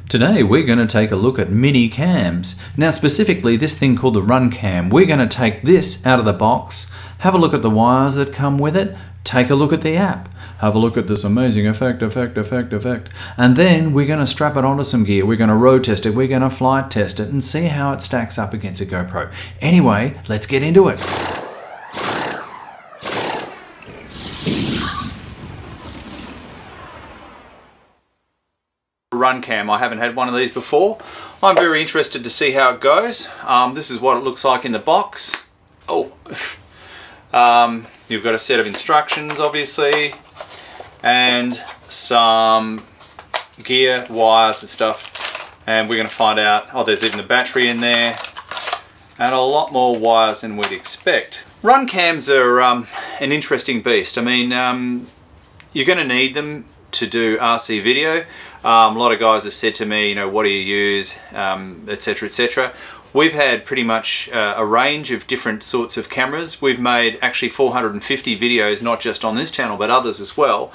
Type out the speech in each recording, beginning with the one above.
Today we're going to take a look at mini cams. Now specifically this thing called the run cam. We're going to take this out of the box, have a look at the wires that come with it, take a look at the app, have a look at this amazing effect, and then we're going to strap it onto some gear. We're going to road test it, we're going to flight test it and see how it stacks up against a GoPro. Anyway, let's get into it. Run cam. I haven't had one of these before. I'm very interested to see how it goes. This is what it looks like in the box. Oh, you've got a set of instructions obviously and some gear, wires and stuff, and we're going to find out, oh, there's even the battery in there and a lot more wires than we'd expect. Run cams are an interesting beast. I mean, you're going to need them to do RC video. A lot of guys have said to me, you know, what do you use, etc, etc. We've had pretty much a range of different sorts of cameras. We've made actually 450 videos, not just on this channel but others as well.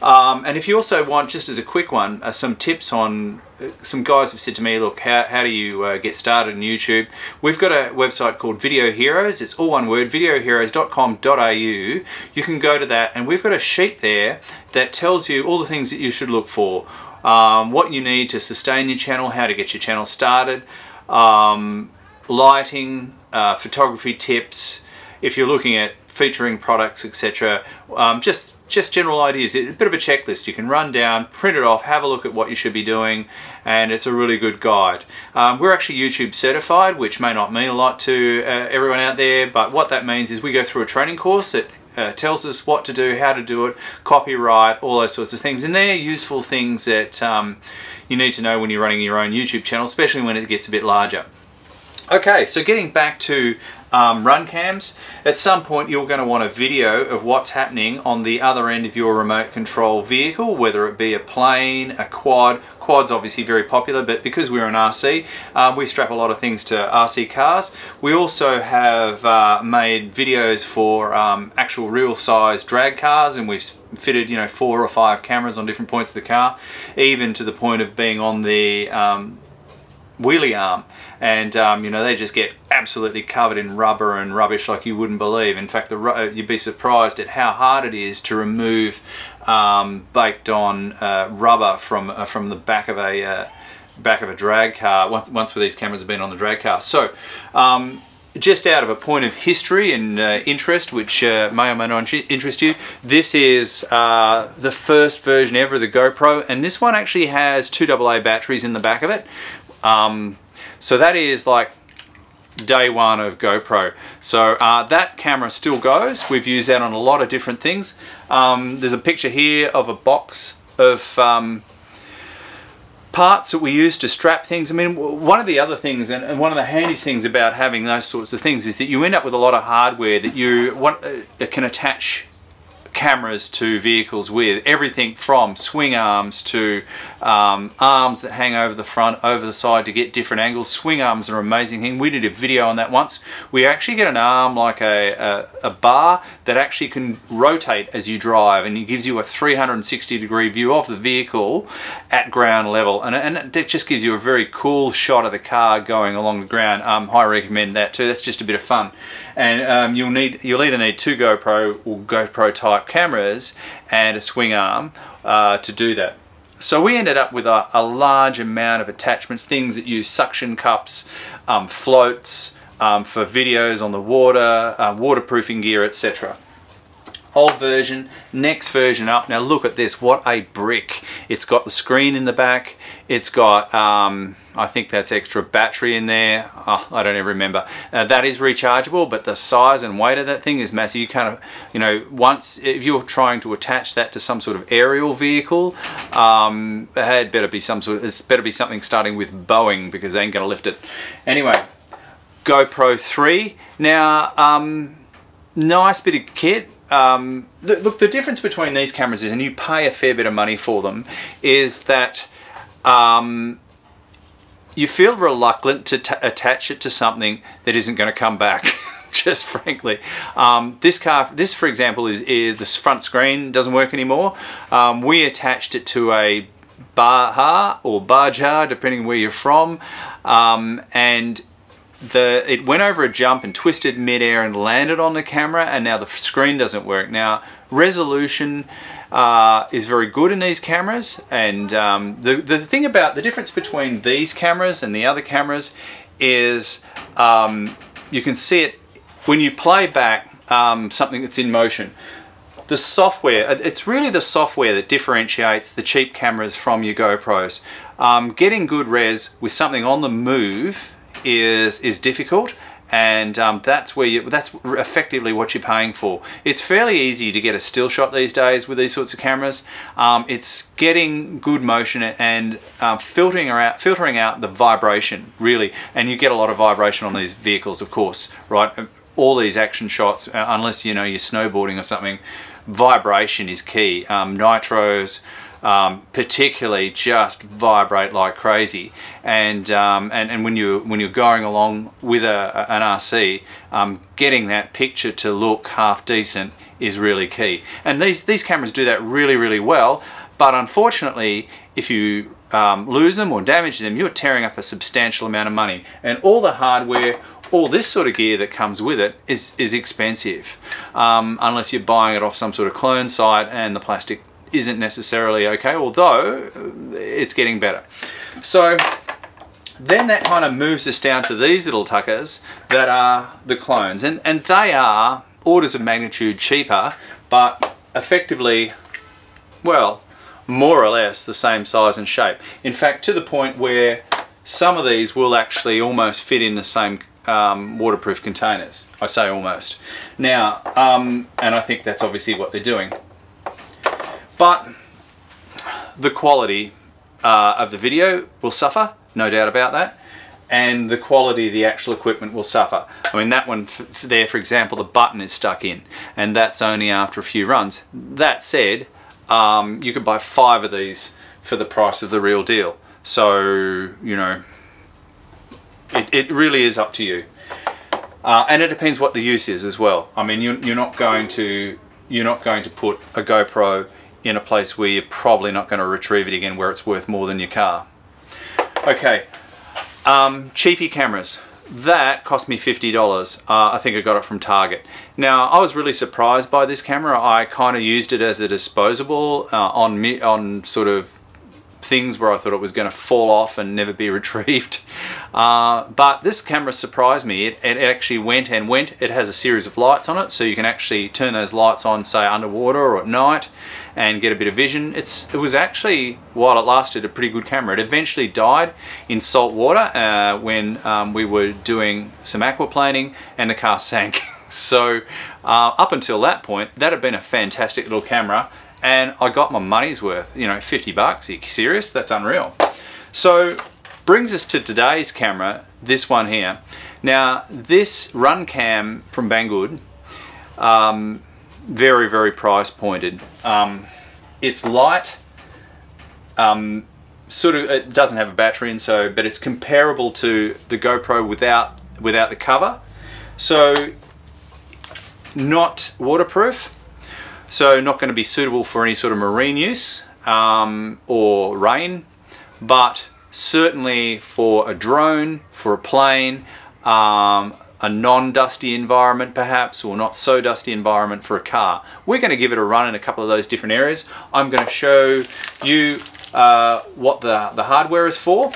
And if you also want, just as a quick one, some tips on, some guys have said to me, look, how do you get started in YouTube? We've got a website called Video Heroes. It's all one word, videoheroes.com.au. You can go to that and we've got a sheet there that tells you all the things that you should look for. What you need to sustain your channel, how to get your channel started, lighting, photography tips, if you're looking at featuring products, etc. Just general ideas. It's a bit of a checklist you can run down, print it off, have a look at what you should be doing, and it's a really good guide. We're actually YouTube certified, which may not mean a lot to everyone out there, but what that means is we go through a training course that tells us what to do, how to do it, copyright, all those sorts of things, and they're useful things that you need to know when you're running your own YouTube channel, especially when it gets a bit larger. Okay, so getting back to run cams, at some point you're going to want a video of what's happening on the other end of your remote control vehicle, whether it be a plane, a quad. Quad's obviously very popular, but because we're an RC, we strap a lot of things to RC cars. We also have made videos for actual real size drag cars, and we've fitted, you know, 4 or 5 cameras on different points of the car, even to the point of being on the wheelie arm, and you know, they just get absolutely covered in rubber and rubbish like you wouldn't believe. In fact, you'd be surprised at how hard it is to remove baked on rubber from the back of a drag car once these cameras have been on the drag car. So just out of a point of history and interest, which may or may not interest you, this is the first version ever of the GoPro, and this one actually has 2 AA batteries in the back of it. So that is like day one of GoPro. So that camera still goes. We've used that on a lot of different things. There's a picture here of a box of parts that we use to strap things. I mean, one of the other things and one of the handiest things about having those sorts of things is that you end up with a lot of hardware that you can attach cameras to vehicles with. Everything from swing arms to arms that hang over the front, over the side to get different angles. Swing arms are an amazing thing. We did a video on that once. We actually get an arm like a bar that actually can rotate as you drive, and it gives you a 360-degree view of the vehicle at ground level, and it just gives you a very cool shot of the car going along the ground. I recommend that too. That's just a bit of fun. And you'll either need 2 GoPro or GoPro type cameras and a swing arm to do that. So we ended up with a large amount of attachments, things that use suction cups, floats for videos on the water, waterproofing gear, etc. Old version, next version up. Now look at this, what a brick. It's got the screen in the back, it's got I think that's extra battery in there. Oh, I don't even remember. That is rechargeable, but the size and weight of that thing is massive. You kind of, you know, once, if you're trying to attach that to some sort of aerial vehicle, it better be it's better be something starting with Boeing, because they ain't gonna lift it. Anyway, GoPro 3. Now, nice bit of kit. Look, the difference between these cameras is, and you pay a fair bit of money for them, is that you feel reluctant to attach it to something that isn't going to come back. Just frankly, this for example is this front screen doesn't work anymore. We attached it to a Baja or Baja, depending where you're from, and it went over a jump and twisted midair and landed on the camera, and now the screen doesn't work. Now, resolution is very good in these cameras, and the thing about the difference between these cameras and the other cameras is you can see it when you play back something that's in motion. The software, it's really the software that differentiates the cheap cameras from your GoPros. Getting good res with something on the move is difficult, and that's effectively what you're paying for. It's fairly easy to get a still shot these days with these sorts of cameras. It's getting good motion and filtering out the vibration, really, and you get a lot of vibration on these vehicles, of course, right? All these action shots, unless you know you're snowboarding or something, vibration is key. Nitros particularly just vibrate like crazy, and when you're going along with an RC, getting that picture to look half decent is really key. And these cameras do that really well, but unfortunately, if you lose them or damage them, you're tearing up a substantial amount of money, and all the hardware, all this sort of gear that comes with it is expensive, unless you're buying it off some sort of clone site and the plastic isn't necessarily okay, although it's getting better. So then that kind of moves us down to these little tuckers that are the clones, and they are orders of magnitude cheaper, but effectively, well, more or less the same size and shape. In fact, to the point where some of these will actually almost fit in the same waterproof containers. I say almost. Now, and I think that's obviously what they're doing. But the quality of the video will suffer, no doubt about that, and the quality of the actual equipment will suffer. I mean, that one there, for example, the button is stuck in, and that's only after a few runs. That said, you could buy 5 of these for the price of the real deal. So, you know, it really is up to you. And it depends what the use is as well. I mean, you're not going to put a GoPro in a place where you're probably not going to retrieve it again, where it's worth more than your car. Okay, cheapy cameras. That cost me $50. I think I got it from Target. Now, I was really surprised by this camera. I kind of used it as a disposable on sort of things where I thought it was going to fall off and never be retrieved. But this camera surprised me. It actually went. It has a series of lights on it, so you can actually turn those lights on, say, underwater or at night, and get a bit of vision. It was actually, while it lasted, a pretty good camera. It eventually died in salt water when we were doing some aquaplaning and the car sank. So up until that point, that had been a fantastic little camera, and I got my money's worth. You know, 50 bucks, are you serious? That's unreal. So brings us to today's camera, this one here. Now, this run cam from Banggood, very price pointed. It's light, sort of, it doesn't have a battery in, so, but it's comparable to the GoPro without the cover. So not waterproof, so not going to be suitable for any sort of marine use or rain, but certainly for a drone, for a plane, a non-dusty environment perhaps, or not so dusty environment for a car. We're going to give it a run in a couple of those different areas. I'm going to show you what the hardware is for.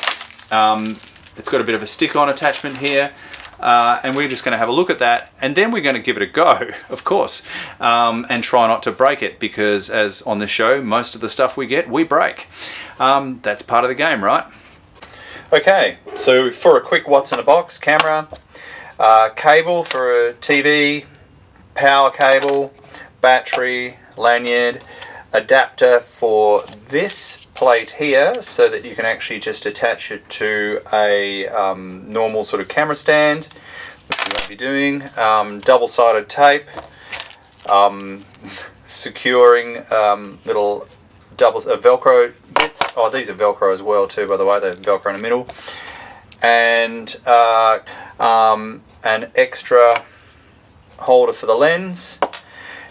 It's got a bit of a stick-on attachment here, and we're just going to have a look at that, and then we're going to give it a go, of course, and try not to break it, because as on the show, most of the stuff we get, we break. That's part of the game, right? Okay, so for a quick what's in a box, camera, cable for a TV, power cable, battery, lanyard, adapter for this plate here so that you can actually just attach it to a normal sort of camera stand, which we won't be doing, double-sided tape, securing little Velcro bits. Oh, these are Velcro as well too, by the way. They're Velcro in the middle, and an extra holder for the lens.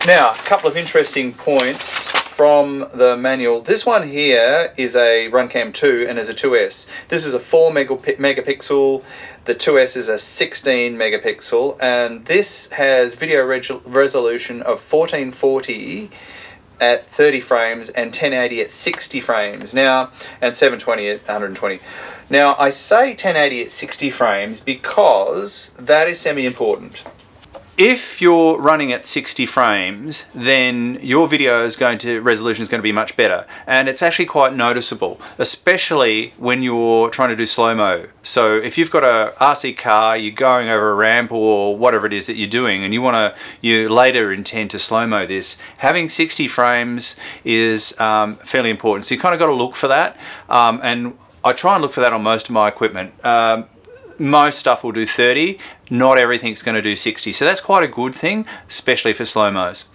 Now, a couple of interesting points from the manual. This one here is a Runcam 2 and is a 2S. This is a 4 megapixel. The 2S is a 16 megapixel, and this has video resolution of 1440 at 30 frames and 1080 at 60 frames now, and 720 at 120. Now I say 1080 at 60 frames because that is semi-important. If you're running at 60 frames, then your video resolution is going to be much better, and it's actually quite noticeable, especially when you're trying to do slow-mo. So if you've got a RC car, you're going over a ramp or whatever it is that you're doing, and you later intend to slow-mo this, having 60 frames is fairly important. So you kind of got to look for that, and I try and look for that on most of my equipment. Most stuff will do 30, not everything's going to do 60, so that's quite a good thing, especially for slow-mos.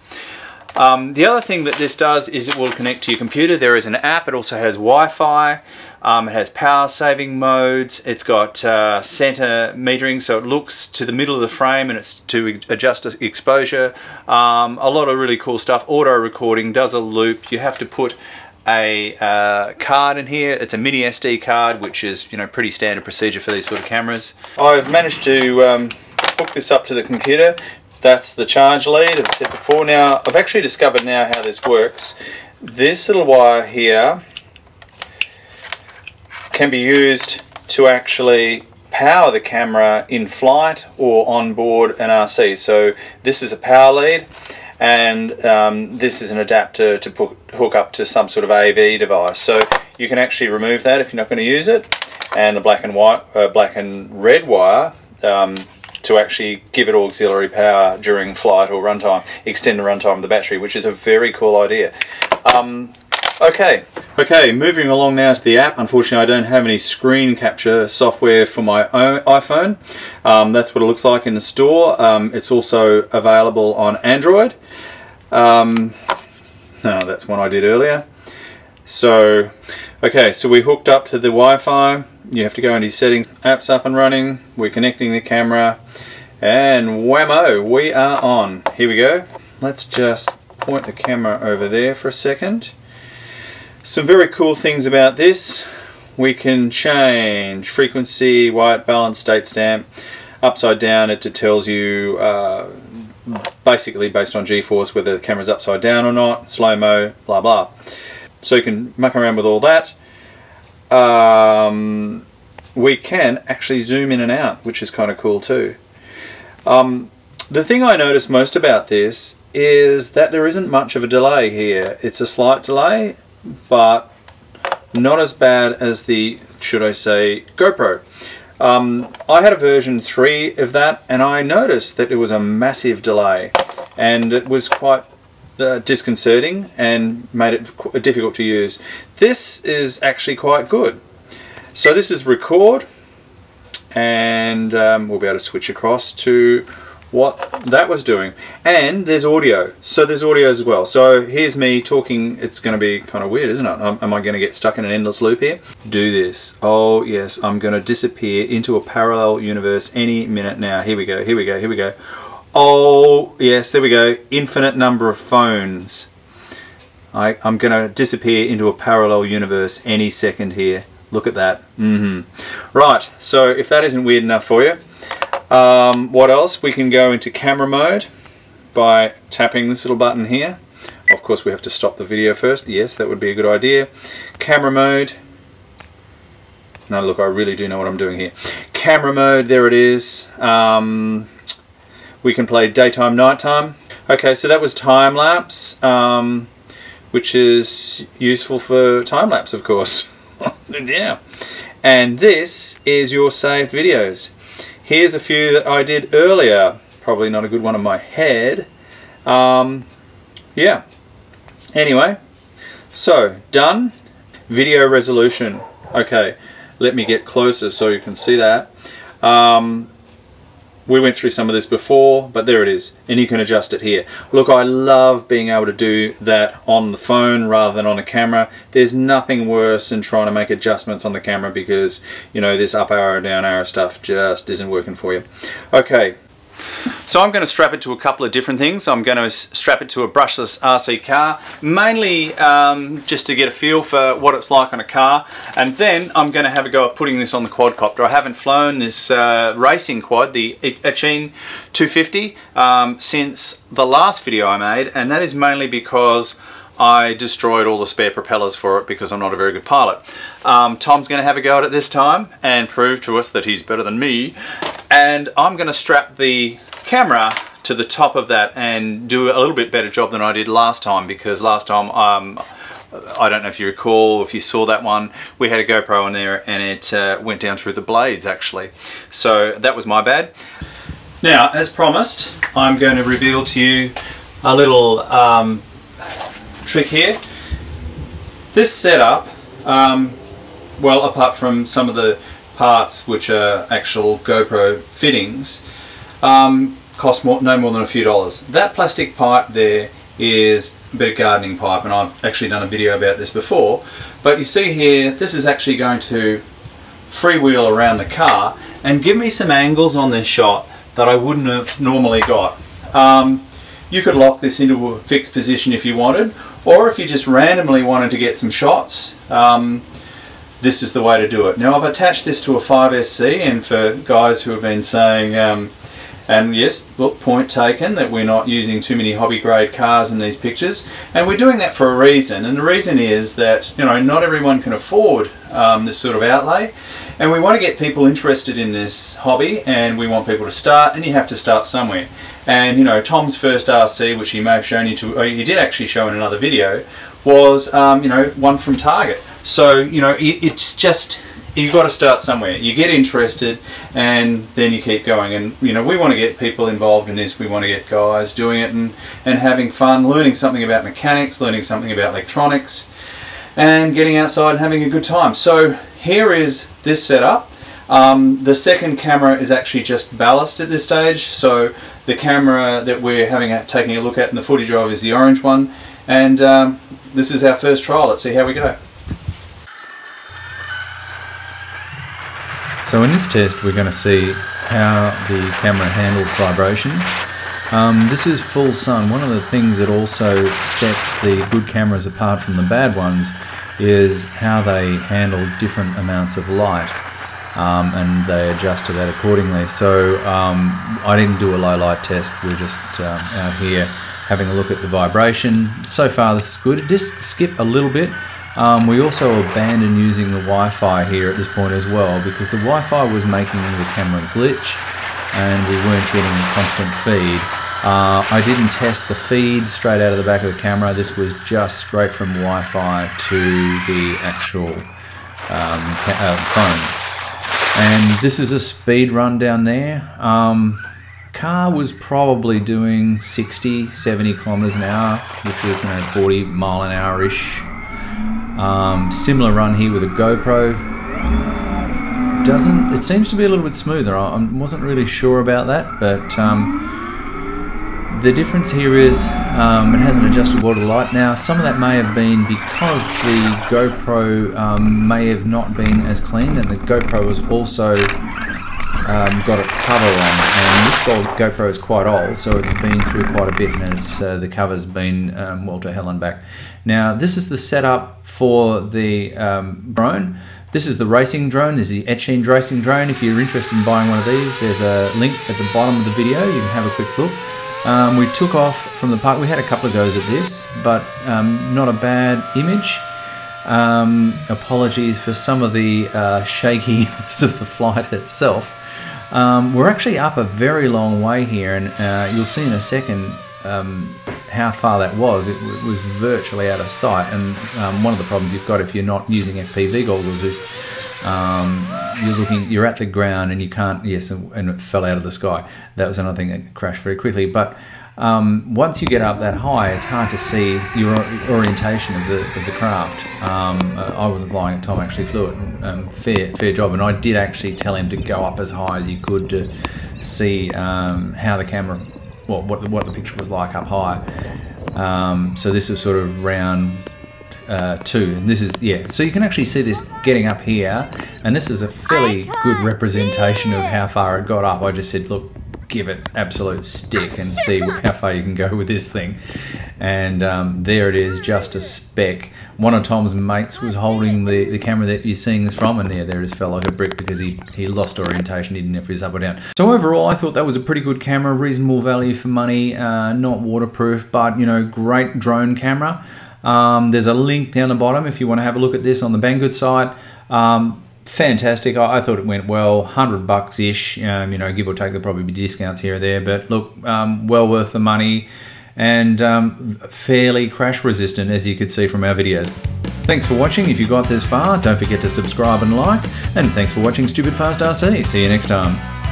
The other thing that this does is it will connect to your computer. There is an app, it also has Wi-Fi, it has power saving modes, it's got center metering, so it looks to the middle of the frame and it's to adjust exposure. A lot of really cool stuff. Auto recording, does a loop. You have to put a card in here. It's a mini SD card, which is, you know, pretty standard procedure for these sort of cameras. I've managed to hook this up to the computer. That's the charge lead, as I said before. Now I've actually discovered now how this works. This little wire here can be used to actually power the camera in flight or on board an RC. So this is a power lead, and this is an adapter to hook up to some sort of AV device. So you can actually remove that if you're not going to use it, and the black and red wire to actually give it auxiliary power during flight or runtime, extend the runtime of the battery, which is a very cool idea. Okay, moving along now to the app. Unfortunately, I don't have any screen capture software for my iPhone. That's what it looks like in the store. It's also available on Android. No, that's one I did earlier. So, okay, so we hooked up to the Wi-Fi. You have to go into your settings. App's up and running. We're connecting the camera, and whammo, we are on. Here we go. Let's just point the camera over there for a second. Some very cool things about this. We can change frequency, white balance, date stamp. Upside down, it tells you basically based on G-force whether the camera's upside down or not, slow-mo, blah blah. So you can muck around with all that. We can actually zoom in and out, which is kind of cool too. The thing I notice most about this is that there isn't much of a delay here. It's a slight delay, but not as bad as the, should I say, GoPro. I had a version 3 of that, and I noticed that it was a massive delay, and it was quite disconcerting and made it difficult to use. This is actually quite good. So this is record, and we'll be able to switch across to what that was doing. And there's audio, so there's audio as well. So here's me talking. It's going to be kind of weird, isn't it? Am I going to get stuck in an endless loop here? Do this. Oh yes, I'm going to disappear into a parallel universe any minute now. Here we go, here we go, here we go. Oh yes, there we go. Infinite number of phones. I'm going to disappear into a parallel universe any second here. Look at that. Right, so if that isn't weird enough for you, what else? We can go into camera mode by tapping this little button here. Of course we have to stop the video first. Yes, that would be a good idea. Camera mode. No, look, I really do know what I'm doing here. Camera mode, there it is. We can play daytime, nighttime. Okay, so that was time lapse, which is useful for time lapse, of course. Yeah. And this is your saved videos. Here's a few that I did earlier. Probably not a good one in my head. Yeah. Anyway, so done. Video resolution. Okay, let me get closer so you can see that. We went through some of this before, but there it is, and you can adjust it here. Look, I love being able to do that on the phone rather than on a camera. There's nothing worse than trying to make adjustments on the camera because, you know, this up arrow, down arrow stuff just isn't working for you. Okay, So I'm going to strap it to a couple of different things. I'm going to strap it to a brushless RC car, mainly just to get a feel for what it's like on a car, and then I'm going to have a go at putting this on the quadcopter. I haven't flown this racing quad, the Echine 250, since the last video I made, and that is mainly because I destroyed all the spare propellers for it because I'm not a very good pilot. Tom's going to have a go at it this time and prove to us that he's better than me, and I'm going to strap the camera to the top of that and do a little bit better job than I did last time, because last time I don't know if you recall, if you saw that one, we had a GoPro in there and it went down through the blades actually, so that was my bad. Now, as promised, I'm going to reveal to you a little trick here. This setup, well, apart from some of the parts which are actual GoPro fittings, cost no more than a few dollars. That plastic pipe there is a bit of gardening pipe, and I've actually done a video about this before, but you see here, this is actually going to freewheel around the car and give me some angles on this shot that I wouldn't have normally got. You could lock this into a fixed position if you wanted, or if you just randomly wanted to get some shots, this is the way to do it. Now, I've attached this to a 5SC, and for guys who have been saying, and yes, look, point taken, that we're not using too many hobby grade cars in these pictures, and we're doing that for a reason, and the reason is that, you know, not everyone can afford this sort of outlay, and we want to get people interested in this hobby, and we want people to start, and you have to start somewhere. And you know, Tom's first RC, which he may have shown you to, or he did actually show in another video, was you know, one from Target. So you know, it's just, you've got to start somewhere. You get interested, and then you keep going. And you know, we want to get people involved in this. We want to get guys doing it and having fun, learning something about mechanics, learning something about electronics, and getting outside and having a good time. So here is this setup. The second camera is actually just ballast at this stage, so the camera that we're taking a look at in the footage of is the orange one, and this is our first trial. Let's see how we go. So in this test we're going to see how the camera handles vibration. This is full sun. One of the things that also sets the good cameras apart from the bad ones is how they handle different amounts of light. And they adjust to that accordingly. So I didn't do a low light test, we're just out here having a look at the vibration. So far this is good. It just skipped a little bit. We also abandoned using the Wi-Fi here at this point as well, because the Wi-Fi was making the camera glitch and we weren't getting constant feed. I didn't test the feed straight out of the back of the camera. This was just straight from Wi-Fi to the actual phone. And this is a speed run down there. Car was probably doing 60, 70 kilometers an hour, which was, you know, 40 mile an hour-ish. Similar run here with a GoPro. It seems to be a little bit smoother. I wasn't really sure about that, but the difference here is it hasn't adjusted water to light. Now, some of that may have been because the GoPro may have not been as clean, and the GoPro has also got its cover on. And this GoPro is quite old, so it's been through quite a bit, and it's the cover's been well to hell and back. Now, this is the setup for the drone. This is the racing drone. This is the Echine racing drone. If you're interested in buying one of these, there's a link at the bottom of the video. You can have a quick look. We took off from the park. We had a couple of goes at this, but not a bad image. Apologies for some of the shakiness of the flight itself. We're actually up a very long way here, and you'll see in a second how far that was. It was virtually out of sight, and one of the problems you've got if you're not using FPV goggles is you're at the ground and you can't, yes, and it fell out of the sky. That was another thing that crashed very quickly. But once you get up that high, it's hard to see your orientation of the craft. I wasn't flying it, Tom actually flew it. Fair job, and I did actually tell him to go up as high as he could to see how the camera, what the picture was like up high. So this is sort of round 2, and this is, yeah, so you can actually see this getting up here, and this is a fairly good representation of how far it got up. I just said, look, give it absolute stick and see how far you can go with this thing. And there it is, just a speck. One of Tom's mates was holding the camera that you're seeing this from, and there it just fell like a brick because he lost orientation. He didn't know if he was up or down. So overall, I thought that was a pretty good camera, reasonable value for money, not waterproof, but you know, great drone camera. There's a link down the bottom if you want to have a look at this on the Banggood site. Fantastic. I thought it went well, $100-ish, you know, give or take. There'll probably be discounts here or there, but look, well worth the money, and fairly crash resistant, as you could see from our videos. Thanks for watching. If you got this far, don't forget to subscribe and like, and thanks for watching Stupid Fast RC. See you next time.